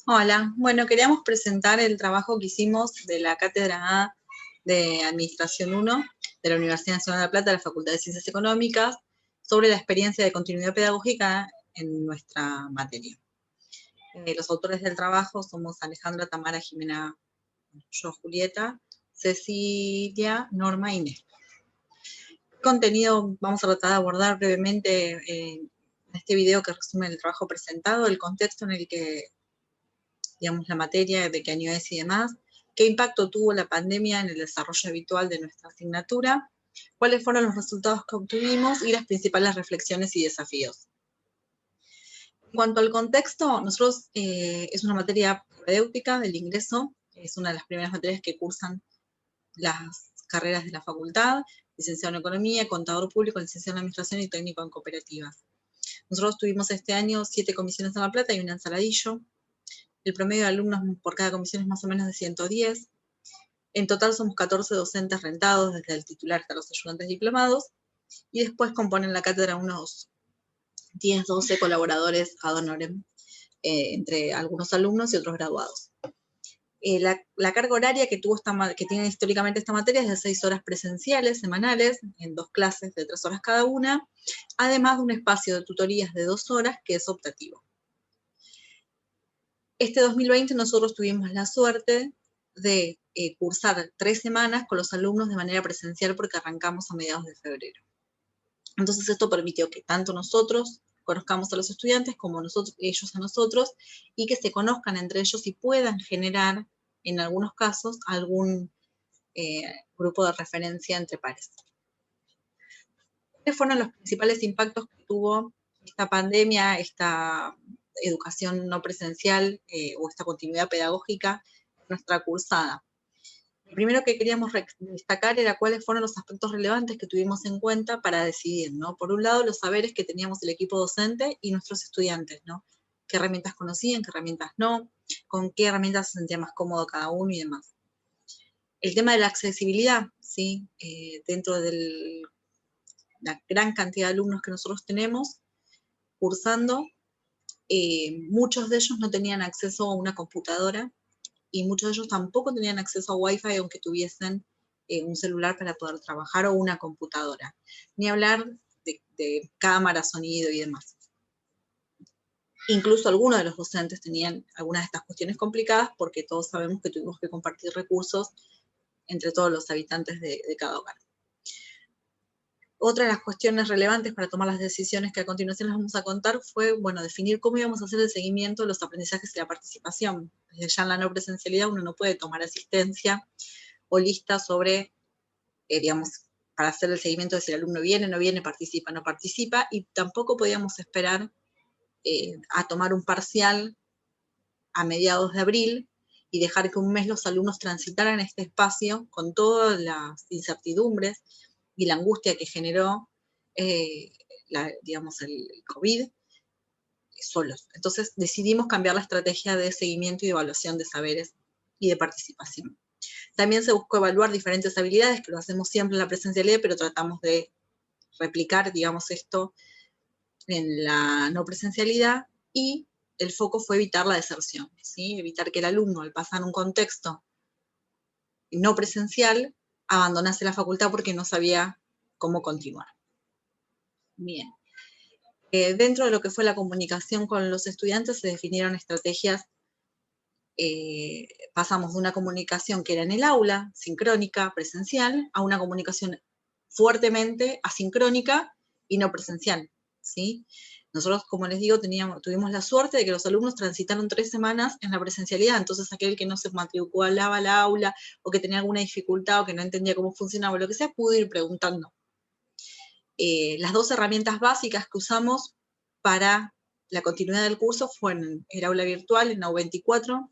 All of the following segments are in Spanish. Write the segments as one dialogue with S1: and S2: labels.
S1: Hola, bueno, queríamos presentar el trabajo que hicimos de la Cátedra A de Administración 1 de la Universidad Nacional de La Plata, de la Facultad de Ciencias Económicas, sobre la experiencia de continuidad pedagógica en nuestra materia. Los autores del trabajo somos Alejandra, Tamara, Jimena, yo, Julieta, Cecilia, Norma y Inés. ¿Qué contenido vamos a tratar de abordar brevemente en este video que resume el trabajo presentado, el contexto en el que digamos, la materia, de qué año es y demás, qué impacto tuvo la pandemia en el desarrollo habitual de nuestra asignatura, cuáles fueron los resultados que obtuvimos y las principales reflexiones y desafíos. En cuanto al contexto, nosotros es una materia propedéutica del ingreso, es una de las primeras materias que cursan las carreras de la facultad, licenciado en Economía, contador público, licenciado en Administración y técnico en cooperativas. Nosotros tuvimos este año 7 comisiones en La Plata y una en Saladillo. El promedio de alumnos por cada comisión es más o menos de 110. En total somos 14 docentes rentados, desde el titular hasta los ayudantes diplomados, y después componen la cátedra unos 10, 12 colaboradores ad honorem, entre algunos alumnos y otros graduados. La carga horaria que tiene históricamente esta materia es de 6 horas presenciales semanales, en 2 clases de 3 horas cada una, además de un espacio de tutorías de 2 horas que es optativo. Este 2020 nosotros tuvimos la suerte de cursar 3 semanas con los alumnos de manera presencial porque arrancamos a mediados de febrero. Entonces esto permitió que tanto nosotros conozcamos a los estudiantes como ellos a nosotros, y que se conozcan entre ellos y puedan generar, en algunos casos, algún grupo de referencia entre pares. ¿Cuáles fueron los principales impactos que tuvo esta pandemia, esta educación no presencial o esta continuidad pedagógica en nuestra cursada? Lo primero que queríamos destacar era cuáles fueron los aspectos relevantes que tuvimos en cuenta para decidir, ¿no? Por un lado, los saberes que teníamos el equipo docente y nuestros estudiantes, ¿no? Qué herramientas conocían, qué herramientas no, con qué herramientas se sentía más cómodo cada uno y demás. El tema de la accesibilidad, ¿sí? Dentro de la gran cantidad de alumnos que nosotros tenemos cursando, muchos de ellos no tenían acceso a una computadora, y muchos de ellos tampoco tenían acceso a Wi-Fi, aunque tuviesen un celular para poder trabajar o una computadora. Ni hablar de cámara, sonido y demás. Incluso algunos de los docentes tenían algunas de estas cuestiones complicadas, porque todos sabemos que tuvimos que compartir recursos entre todos los habitantes de cada hogar. Otra de las cuestiones relevantes para tomar las decisiones que a continuación les vamos a contar fue, bueno, definir cómo íbamos a hacer el seguimiento de los aprendizajes y la participación. Desde ya en la no presencialidad uno no puede tomar asistencia o lista sobre, digamos, para hacer el seguimiento de si el alumno viene, no viene, participa, no participa, y tampoco podíamos esperar a tomar un parcial a mediados de abril y dejar que un mes los alumnos transitaran este espacio con todas las incertidumbres y la angustia que generó, digamos, el COVID, solos. Entonces decidimos cambiar la estrategia de seguimiento y de evaluación de saberes y de participación. También se buscó evaluar diferentes habilidades, que lo hacemos siempre en la presencialidad, pero tratamos de replicar, digamos, esto en la no presencialidad, y el foco fue evitar la deserción, ¿sí? Evitar que el alumno, al pasar un contexto no presencial, abandonase la facultad porque no sabía cómo continuar. Bien. Dentro de lo que fue la comunicación con los estudiantes se definieron estrategias. Pasamos de una comunicación que era en el aula, sincrónica, presencial, a una comunicación fuertemente asincrónica y no presencial, ¿sí? Nosotros, como les digo, tuvimos la suerte de que los alumnos transitaron 3 semanas en la presencialidad, entonces aquel que no se matriculaba al aula, o que tenía alguna dificultad, o que no entendía cómo funcionaba, o lo que sea, pudo ir preguntando. Las 2 herramientas básicas que usamos para la continuidad del curso fueron el aula virtual en AU24,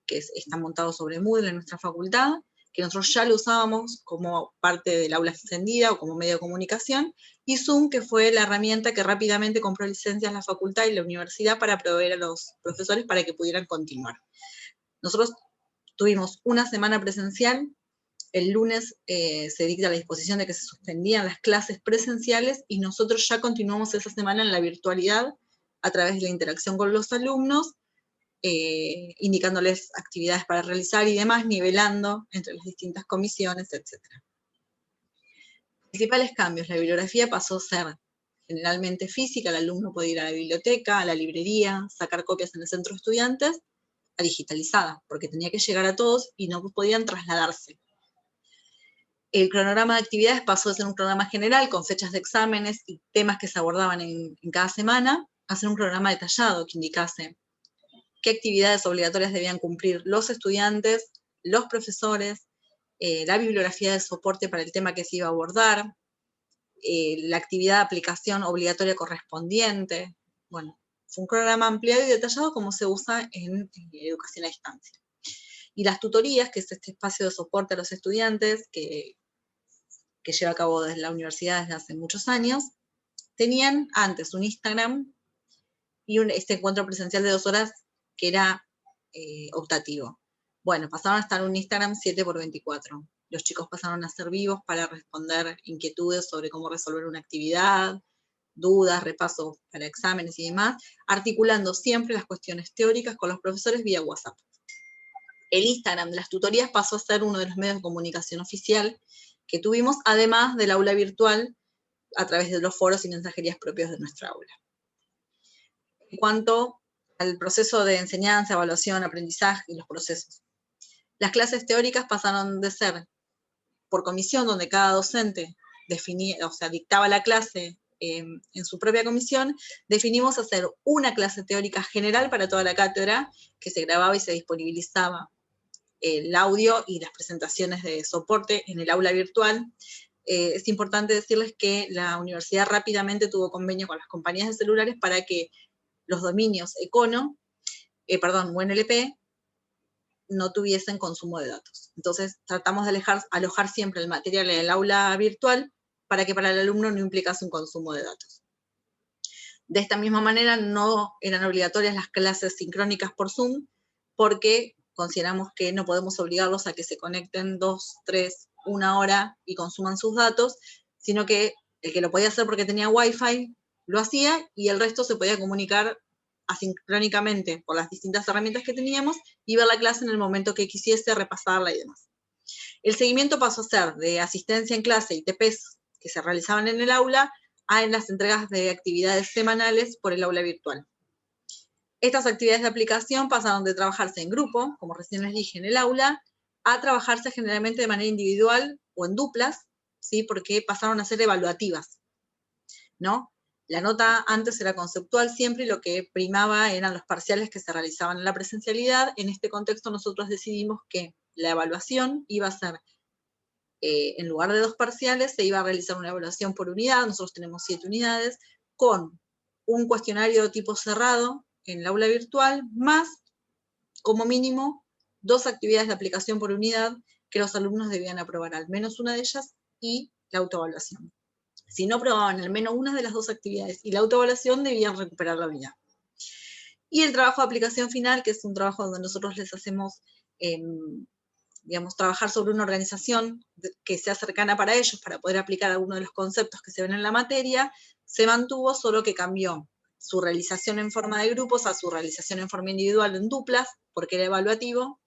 S1: que está montado sobre Moodle en nuestra facultad, que nosotros ya lo usábamos como parte del aula extendida o como medio de comunicación, y Zoom, que fue la herramienta que rápidamente compró licencias la facultad y la universidad para proveer a los profesores para que pudieran continuar. Nosotros tuvimos una semana presencial, el lunes se dicta la disposición de que se suspendían las clases presenciales, y nosotros ya continuamos esa semana en la virtualidad a través de la interacción con los alumnos, indicándoles actividades para realizar y demás, nivelando entre las distintas comisiones, etc. Principales cambios. La bibliografía pasó a ser generalmente física, el alumno podía ir a la biblioteca, a la librería, sacar copias en el centro de estudiantes, a digitalizada, porque tenía que llegar a todos y no podían trasladarse. El cronograma de actividades pasó de ser un cronograma general con fechas de exámenes y temas que se abordaban en cada semana, a ser un cronograma detallado que indicase qué actividades obligatorias debían cumplir los estudiantes, los profesores, la bibliografía de soporte para el tema que se iba a abordar, la actividad de aplicación obligatoria correspondiente. Bueno, fue un programa ampliado y detallado como se usa en educación a distancia. Y las tutorías, que es este espacio de soporte a los estudiantes que lleva a cabo desde la universidad desde hace muchos años, tenían antes un Instagram y este encuentro presencial de 2 horas que era optativo. Bueno, pasaron a estar en un Instagram 7x24. Los chicos pasaron a ser vivos para responder inquietudes sobre cómo resolver una actividad, dudas, repasos para exámenes y demás, articulando siempre las cuestiones teóricas con los profesores vía WhatsApp. El Instagram de las tutorías pasó a ser uno de los medios de comunicación oficial que tuvimos, además del aula virtual, a través de los foros y mensajerías propios de nuestra aula. En cuanto al proceso de enseñanza, evaluación, aprendizaje y los procesos. Las clases teóricas pasaron de ser por comisión, donde cada docente definía, dictaba la clase en su propia comisión, definimos hacer una clase teórica general para toda la cátedra, que se grababa y se disponibilizaba el audio y las presentaciones de soporte en el aula virtual. Es importante decirles que la universidad rápidamente tuvo convenio con las compañías de celulares para que los dominios UNLP no tuviesen consumo de datos. Entonces tratamos de alojar siempre el material en el aula virtual para que para el alumno no implicase un consumo de datos. De esta misma manera no eran obligatorias las clases sincrónicas por Zoom porque consideramos que no podemos obligarlos a que se conecten 2, 3, 1 hora y consuman sus datos, sino que el que lo podía hacer porque tenía Wi-Fi lo hacía y el resto se podía comunicar asincrónicamente por las distintas herramientas que teníamos y ver la clase en el momento que quisiese, repasarla y demás. El seguimiento pasó a ser de asistencia en clase y TPs que se realizaban en el aula a las entregas de actividades semanales por el aula virtual. Estas actividades de aplicación pasaron de trabajarse en grupo, como recién les dije, en el aula, a trabajarse generalmente de manera individual o en duplas, ¿sí? Porque pasaron a ser evaluativas, ¿no? La nota antes era conceptual siempre y lo que primaba eran los parciales que se realizaban en la presencialidad. En este contexto nosotros decidimos que la evaluación iba a ser, en lugar de 2 parciales, se iba a realizar una evaluación por unidad, nosotros tenemos 7 unidades, con un cuestionario de tipo cerrado en el aula virtual, más, como mínimo, 2 actividades de aplicación por unidad que los alumnos debían aprobar, al menos una de ellas, y la autoevaluación. Si no aprobaban al menos una de las 2 actividades y la autoevaluación, debían recuperar la unidad. Y el trabajo de aplicación final, que es un trabajo donde nosotros les hacemos, digamos, trabajar sobre una organización que sea cercana para ellos, para poder aplicar algunos de los conceptos que se ven en la materia, se mantuvo, solo que cambió su realización en forma de grupos a su realización en forma individual en duplas, porque era evaluativo,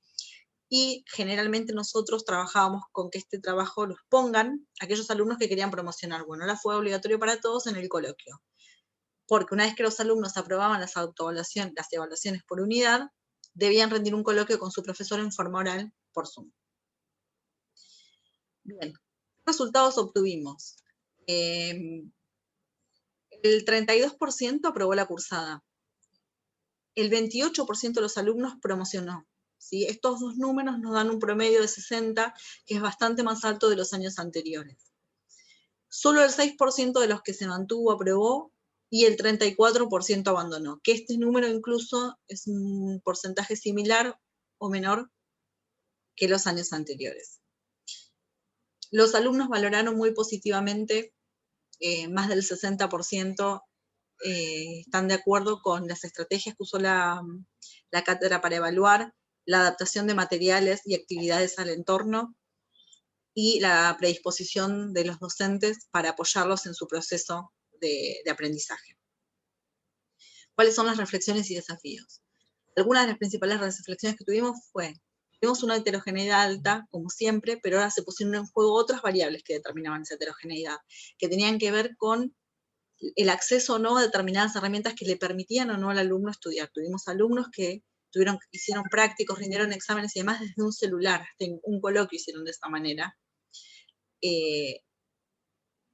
S1: y generalmente nosotros trabajábamos con que este trabajo los pongan aquellos alumnos que querían promocionar. Bueno, ahora fue obligatorio para todos en el coloquio, porque una vez que los alumnos aprobaban las evaluaciones por unidad, debían rendir un coloquio con su profesor en forma oral por Zoom. Bien, ¿qué resultados obtuvimos? El 32% aprobó la cursada. El 28% de los alumnos promocionó. ¿Sí? Estos 2 números nos dan un promedio de 60, que es bastante más alto de los años anteriores. Solo el 6% de los que se mantuvo aprobó y el 34% abandonó, que este número incluso es un porcentaje similar o menor que los años anteriores. Los alumnos valoraron muy positivamente, más del 60% están de acuerdo con las estrategias que usó la cátedra para evaluar, la adaptación de materiales y actividades al entorno y la predisposición de los docentes para apoyarlos en su proceso de aprendizaje. ¿Cuáles son las reflexiones y desafíos? Algunas de las principales reflexiones que tuvimos tuvimos una heterogeneidad alta, como siempre, pero ahora se pusieron en juego otras variables que determinaban esa heterogeneidad, que tenían que ver con el acceso o no a determinadas herramientas que le permitían o no al alumno estudiar. Tuvimos alumnos que hicieron prácticos, rindieron exámenes y demás desde un celular, hasta un coloquio hicieron de esta manera.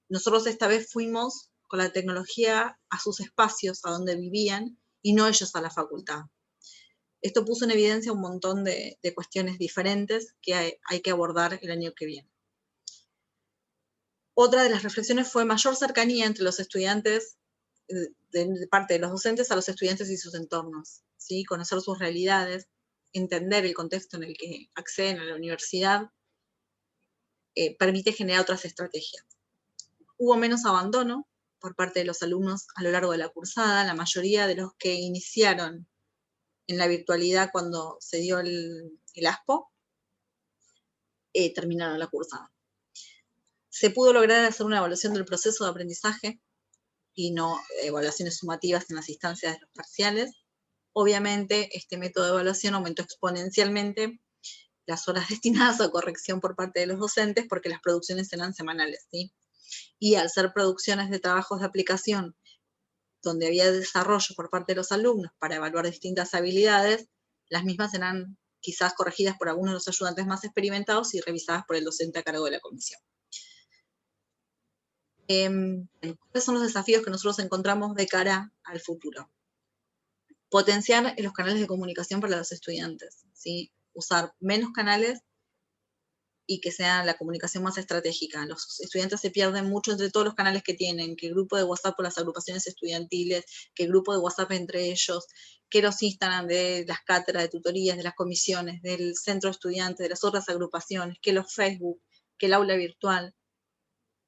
S1: Nosotros esta vez fuimos con la tecnología a sus espacios, a donde vivían, y no ellos a la facultad. Esto puso en evidencia un montón de cuestiones diferentes que hay que abordar el año que viene. Otra de las reflexiones fue mayor cercanía entre los estudiantes, de parte de los docentes a los estudiantes y sus entornos, ¿sí? Conocer sus realidades, entender el contexto en el que acceden a la universidad, permite generar otras estrategias. Hubo menos abandono por parte de los alumnos a lo largo de la cursada. La mayoría de los que iniciaron en la virtualidad cuando se dio el ASPO, terminaron la cursada. Se pudo lograr hacer una evaluación del proceso de aprendizaje y no evaluaciones sumativas en las instancias de los parciales. Obviamente, este método de evaluación aumentó exponencialmente las horas destinadas a corrección por parte de los docentes porque las producciones eran semanales, ¿sí? Y al ser producciones de trabajos de aplicación donde había desarrollo por parte de los alumnos para evaluar distintas habilidades, las mismas eran quizás corregidas por algunos de los ayudantes más experimentados y revisadas por el docente a cargo de la comisión. ¿Cuáles son los desafíos que nosotros encontramos de cara al futuro? Potenciar los canales de comunicación para los estudiantes, ¿sí? Usar menos canales y que sea la comunicación más estratégica. Los estudiantes se pierden mucho entre todos los canales que tienen, que el grupo de WhatsApp por las agrupaciones estudiantiles, que el grupo de WhatsApp entre ellos, que los Instagram de las cátedras de tutorías, de las comisiones, del centro de estudiantes, de las otras agrupaciones, que los Facebook, que el aula virtual.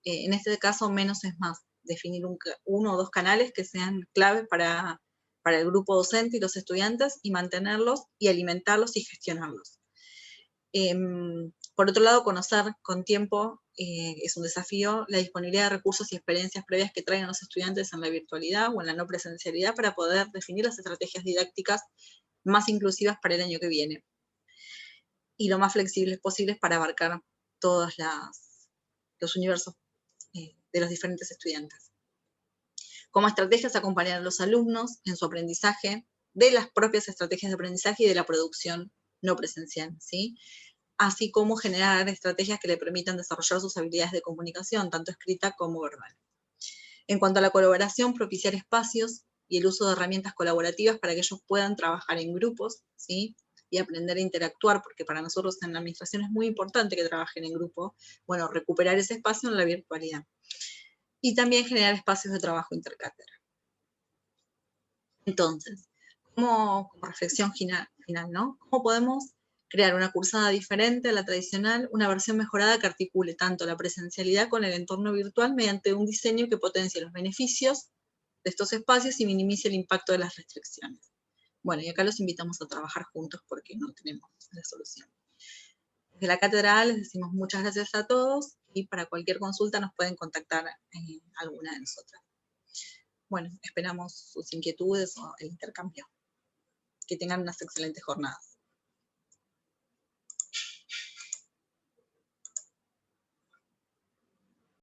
S1: En este caso, menos es más. Definir uno o dos canales que sean claves para el grupo docente y los estudiantes y mantenerlos y alimentarlos y gestionarlos. Por otro lado, conocer con tiempo es un desafío, la disponibilidad de recursos y experiencias previas que traigan los estudiantes en la virtualidad o en la no presencialidad para poder definir las estrategias didácticas más inclusivas para el año que viene. Y lo más flexibles posibles para abarcar todos los universos de los diferentes estudiantes. Como estrategias, acompañar a los alumnos en su aprendizaje, de las propias estrategias de aprendizaje y de la producción no presencial, ¿sí? Así como generar estrategias que le permitan desarrollar sus habilidades de comunicación, tanto escrita como verbal. En cuanto a la colaboración, propiciar espacios y el uso de herramientas colaborativas para que ellos puedan trabajar en grupos, ¿sí? Y aprender a interactuar, porque para nosotros en la administración es muy importante que trabajen en grupo. Bueno, recuperar ese espacio en la virtualidad. Y también generar espacios de trabajo intercátedra. Entonces, como reflexión final, ¿no? ¿Cómo podemos crear una cursada diferente a la tradicional, una versión mejorada que articule tanto la presencialidad con el entorno virtual mediante un diseño que potencie los beneficios de estos espacios y minimice el impacto de las restricciones? Bueno, y acá los invitamos a trabajar juntos porque no tenemos la solución. Desde la cátedra les decimos muchas gracias a todos y para cualquier consulta nos pueden contactar alguna de nosotras. Bueno, esperamos sus inquietudes o el intercambio. Que tengan unas excelentes jornadas.